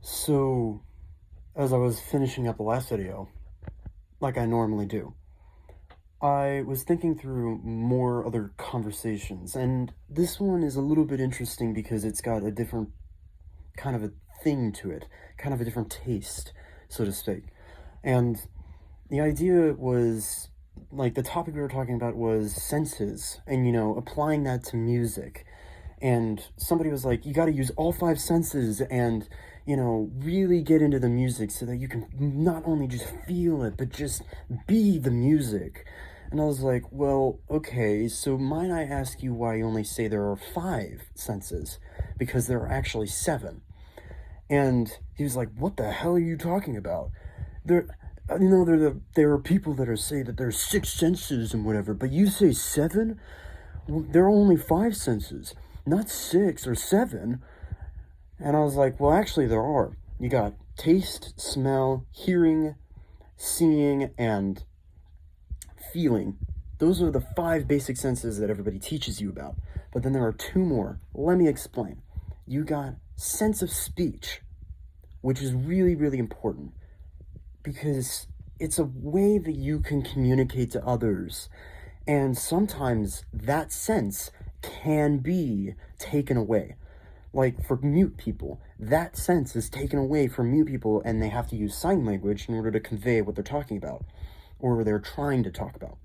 So, as I was finishing up the last video, like I normally do, I was thinking through more other conversations, and this one is a little bit interesting because it's got a different kind of a thing to it, kind of a different taste, so to speak. And the idea was, like, the topic we were talking about was senses, and, applying that to music. And somebody was like, you got to use all five senses and, really get into the music so that you can not only just feel it, but just be the music. And I was like, well, okay, so might I ask you why you only say there are five senses? Because there are actually seven. And he was like, what the hell are you talking about? There, there are people that are say that there's six senses and whatever, but you say seven? Well, there are only five senses, not six or seven. And I was like, well, actually, there are. You got taste, smell, hearing, seeing, and feeling. Those are the five basic senses that everybody teaches you about. But then there are two more. Let me explain. You got sense of speech, which is really, really important because it's a way that you can communicate to others. And sometimes that sense can be taken away. Like for mute people, that sense is taken away from mute people and they have to use sign language in order to convey what they're talking about or they're trying to talk about.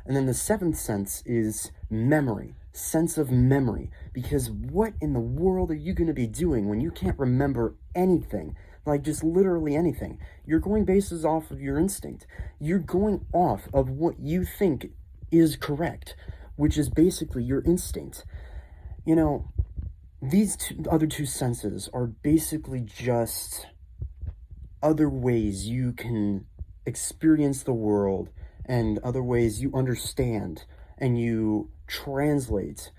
And then the seventh sense is memory, sense of memory. Because what in the world are you going to be doing when you can't remember anything? Like just literally anything. You're going bases off of your instinct. You're going off of what you think is correct, which is basically your instinct. These other two senses are basically just other ways you can experience the world and other ways you understand and you translate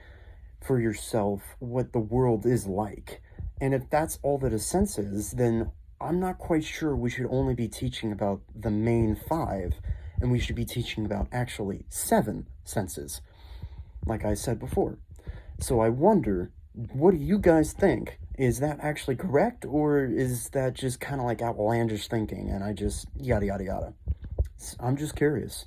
for yourself what the world is like. And if that's all that a sense is, then I'm not quite sure we should only be teaching about the main five, and we should be teaching about actually seven senses, like I said before. So I wonder, what do you guys think? Is that actually correct, or is that just kind of like outlandish thinking and I just yada yada yada? I'm just curious.